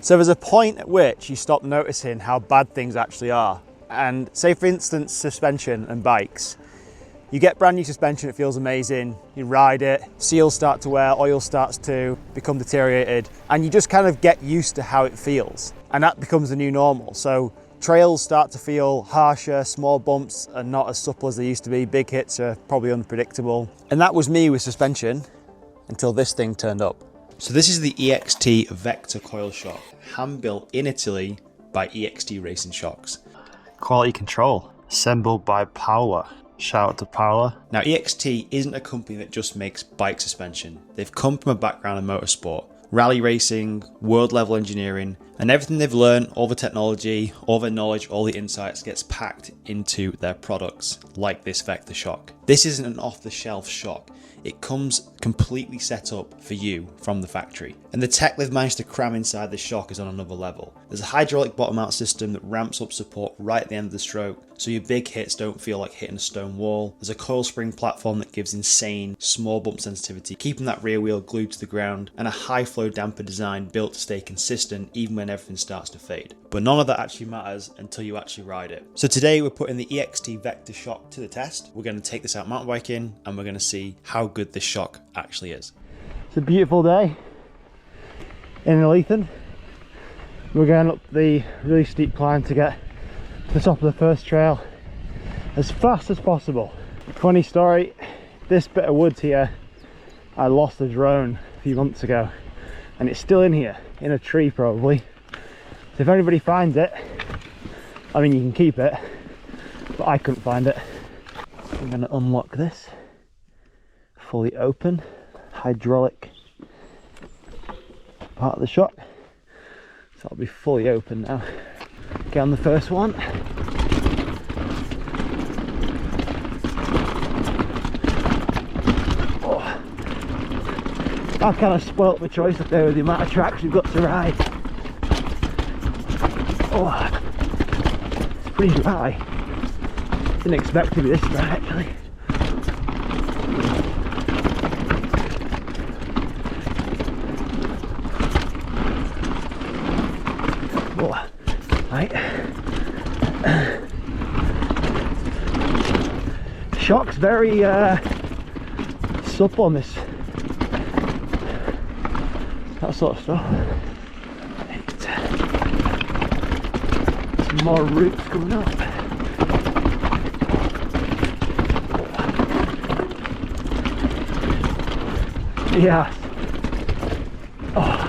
So there's a point at which you stop noticing how bad things actually are. And say for instance, suspension and bikes. You get brand new suspension, it feels amazing, you ride it, seals start to wear, oil starts to become deteriorated, and you just kind of get used to how it feels. And that becomes the new normal. So trails start to feel harsher, small bumps are not as supple as they used to be, big hits are probably unpredictable. And that was me with suspension until this thing turned up. So this is the EXT Vector coil shock, hand built in Italy by EXT Racing Shox. Quality control, assembled by Paola. Shout out to Paola. Now EXT isn't a company that just makes bike suspension. They've come from a background in motorsport, rally racing, world level engineering, and everything they've learned, all the technology, all their knowledge, all the insights gets packed into their products, like this Vector shock. This isn't an off the shelf shock. It comes completely set up for you from the factory. And the tech they've managed to cram inside the shock is on another level. There's a hydraulic bottom mount system that ramps up support right at the end of the stroke, so your big hits don't feel like hitting a stone wall. There's a coil spring platform that gives insane small bump sensitivity, keeping that rear wheel glued to the ground, and a high flow damper design built to stay consistent even when everything starts to fade. But none of that actually matters until you actually ride it. So today we're putting the EXT Vector shock to the test. We're going to take this out mountain biking and we're going to see how good this shock actually is. It's a beautiful day in Leithen. We're going up the really steep climb to get to the top of the first trail as fast as possible. Funny story, this bit of woods here, I lost a drone a few months ago and it's still in here, in a tree probably. So if anybody finds it, I mean you can keep it, but I couldn't find it. I'm going to unlock this, fully open, hydraulic part of the shock. So I'll be fully open now. Get on the first one. Oh. I've kind of spoilt my choice up there with the amount of tracks we've got to ride. Oh, it's pretty dry. Didn't expect to be this dry actually. Oh, right. Shock's very supple on this. That sort of stuff. Some more roots coming up. Yeah. Oh.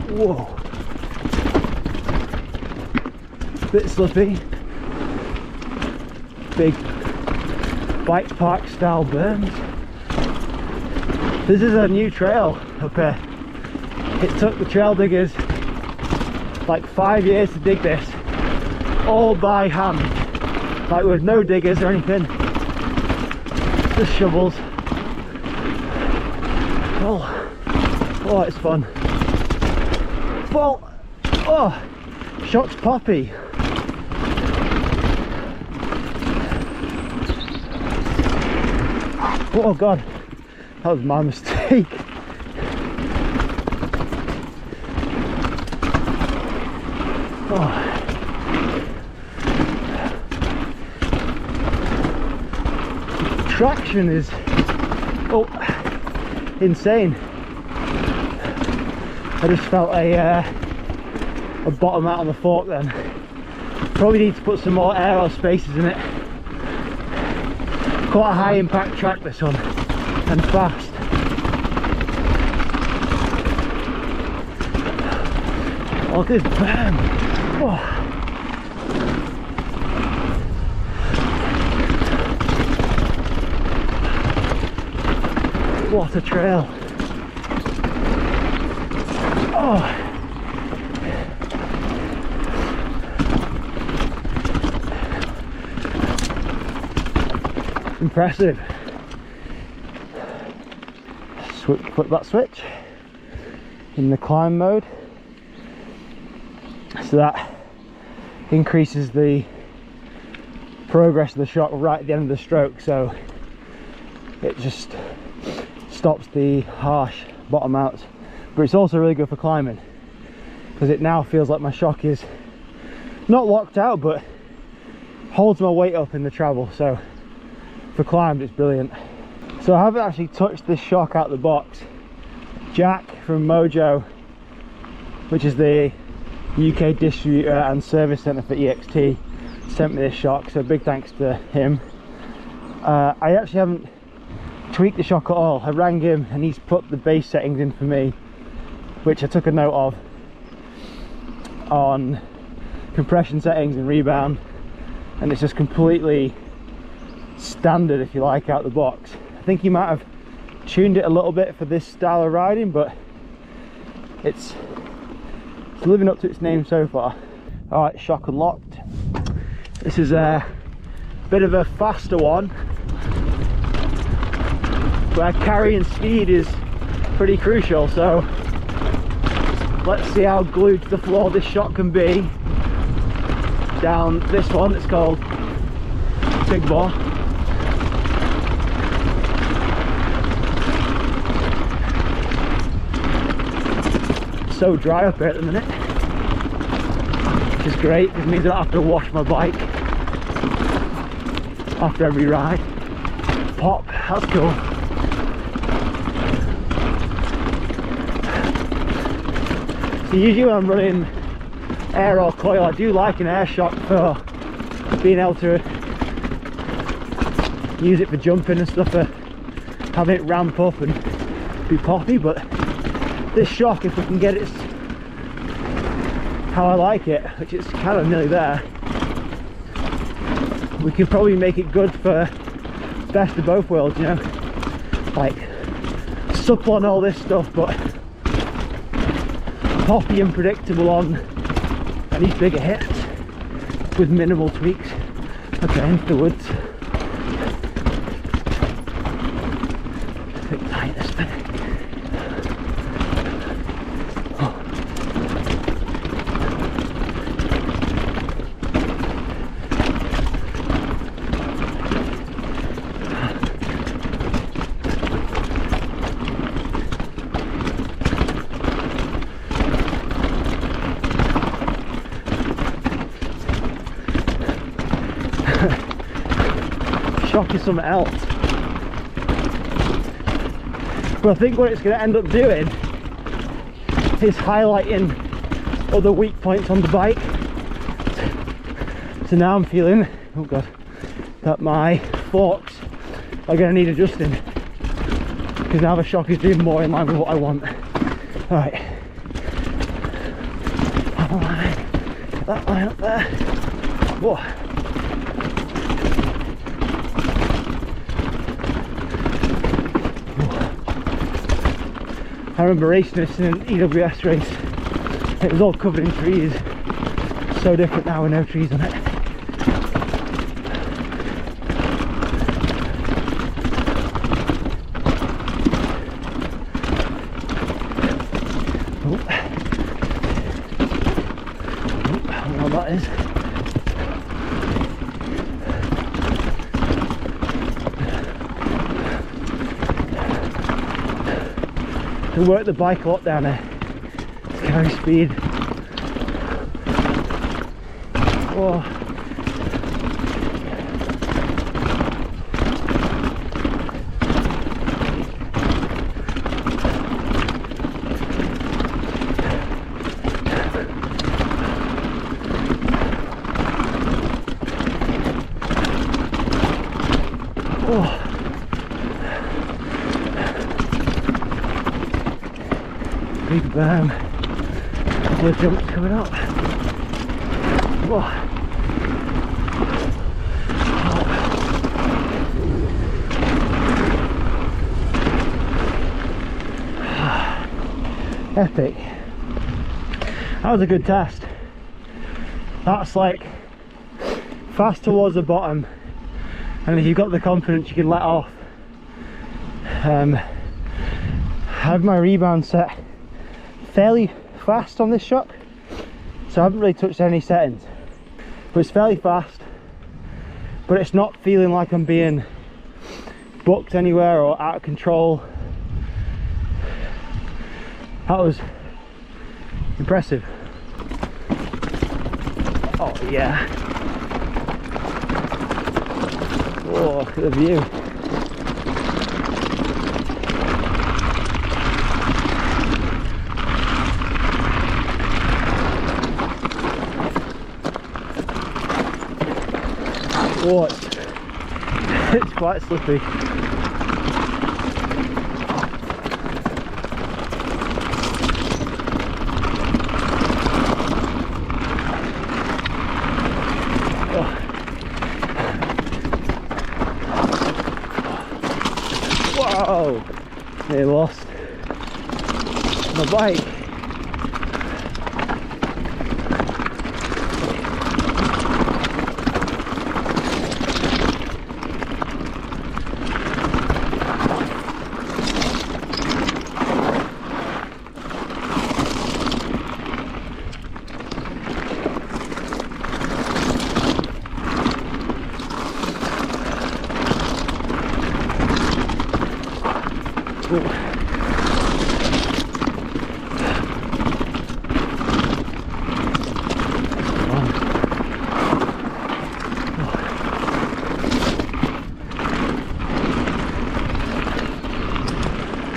Whoa. Bit slippy. Big bike park style berms. This is a new trail up here. It took the trail diggers like 5 years to dig this, all by hand, like with no diggers or anything, just shovels. Oh, it's fun. Well, oh, Shox Poppy. Oh god, that was my mistake. Oh. Traction is insane. I just felt a bottom out on the fork then. Probably need to put some more aero spaces in it. Quite a high impact track this one, and fast. Oh, look at this berm. Oh. What a trail. Oh. Impressive. Flip that switch in the climb mode, so that increases the progress of the shock right at the end of the stroke, so it just stops the harsh bottom outs, but it's also really good for climbing because it now feels like my shock is not locked out but holds my weight up in the travel. So for climbs it's brilliant. So I haven't actually touched this shock out the box. Jack from Mojo, which is the UK distributor and service centre for EXT, sent me this shock, so big thanks to him. I actually haven't tweaked the shock at all. I rang him and he's put the base settings in for me, which I took a note of, on compression settings and rebound, and it's just completely standard, if you like, out the box. I think he might have tuned it a little bit for this style of riding, but it's living up to its name so far. All right, shock unlocked. This is a bit of a faster one where carry and speed is pretty crucial, so let's see how glued to the floor this shock can be down this one. It's called Big Ball. So dry up here at the minute, which is great. It means I don't have to wash my bike after every ride. Pop, that's cool. So usually when I'm running air or coil, I do like an air shock for being able to use it for jumping and stuff, for having it ramp up and be poppy, but this shock, if we can get it how I like it, which is kind of nearly there, we can probably make it good for best of both worlds, you know, like supple on all this stuff but poppy and predictable on any bigger hits with minimal tweaks. Okay, into the woods. Just a bit tight this bit. Shock is something else, but I think what it's going to end up doing is highlighting other weak points on the bike. So now I'm feeling, oh god, that my forks are going to need adjusting, because now the shock is doing more in line with what I want. Alright, get that line up there. Whoa. I remember racing this in an EWS race. It was all covered in trees. So different now with no trees on it. Oh. I don't know what that is. To work the bike a lot down there to carry speed. Whoa. Oh. Big berm, couple of jumps coming up. Whoa. Epic. That was a good test. That's like fast towards the bottom, and if you've got the confidence you can let off. I have my rebound set fairly fast on this shock, so I haven't really touched any settings, but it's fairly fast, but it's not feeling like I'm being booked anywhere or out of control. That was impressive. Oh yeah. Oh, look at the view. Oh, it's quite slippy. Whoa! Nearly lost my bike.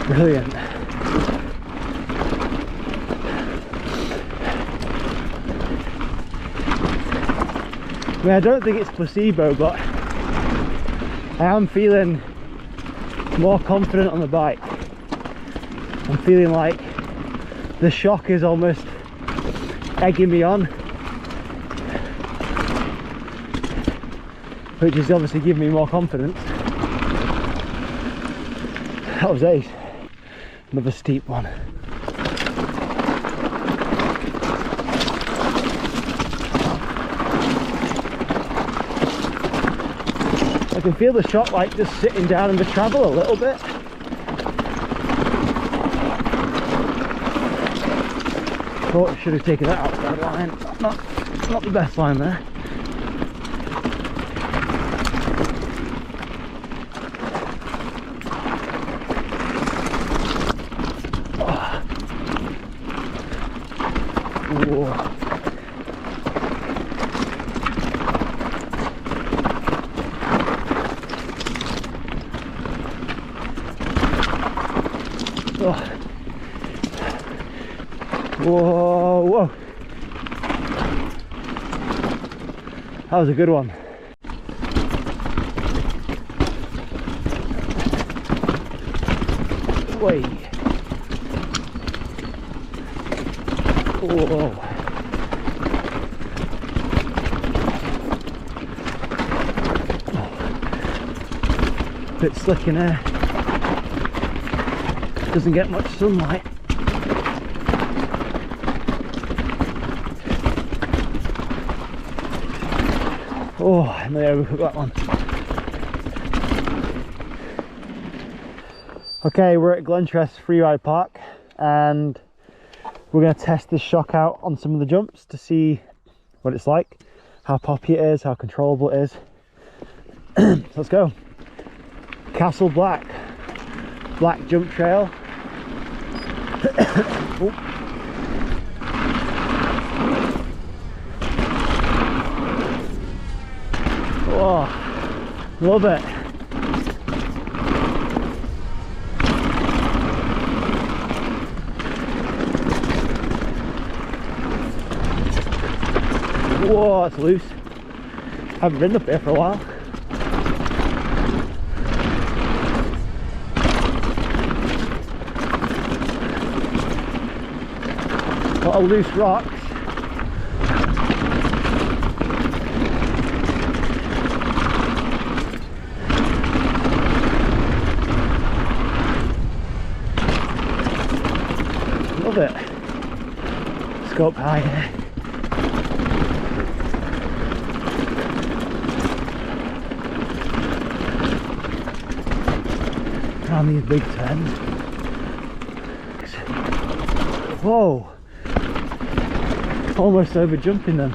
Brilliant. I mean, I don't think it's placebo, but I am feeling more confident on the bike. I'm feeling like the shock is almost egging me on, which is obviously giving me more confidence. That was ace. Another steep one. I can feel the shock like just sitting down in the travel a little bit. Thought I should have taken that outside line. Not the best line there. Whoa. Oh. Whoa, whoa. That was a good one. Wait. Whoa. Bit slick in there. Doesn't get much sunlight. Oh, I may overcook that one. Okay, we're at Glentress Freeride Park and we're going to test this shock out on some of the jumps to see what it's like, how poppy it is, how controllable it is. Let's go. Castle Black jump trail. Oh, love it. Whoa, it's loose. Haven't ridden up here for a while. A lot of loose rocks. Love it. Scope high here. Around these big turns. Whoa! Almost over jumping them.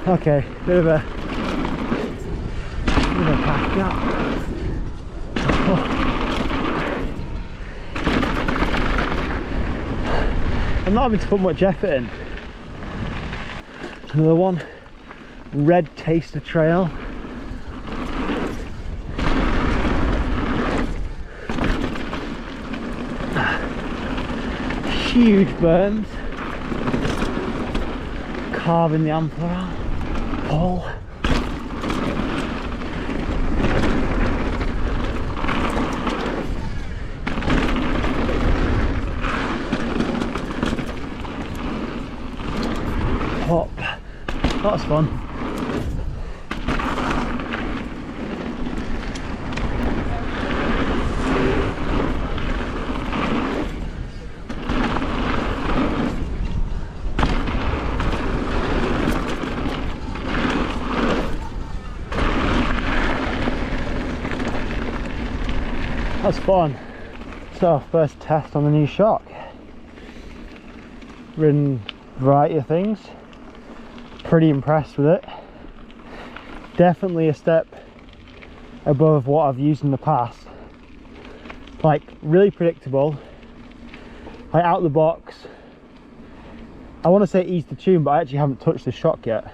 Okay, bit of a back gap. Oh. I'm not having to put much effort in. Another one, Red Taster Trail. Huge burns, carving the ampler out, pull. Pop. That's fun. That's fun. So, first test on the new shock. Ridden a variety of things. Pretty impressed with it. Definitely a step above what I've used in the past. Like, really predictable. Like, out the box. I want to say easy to tune, but I actually haven't touched the shock yet.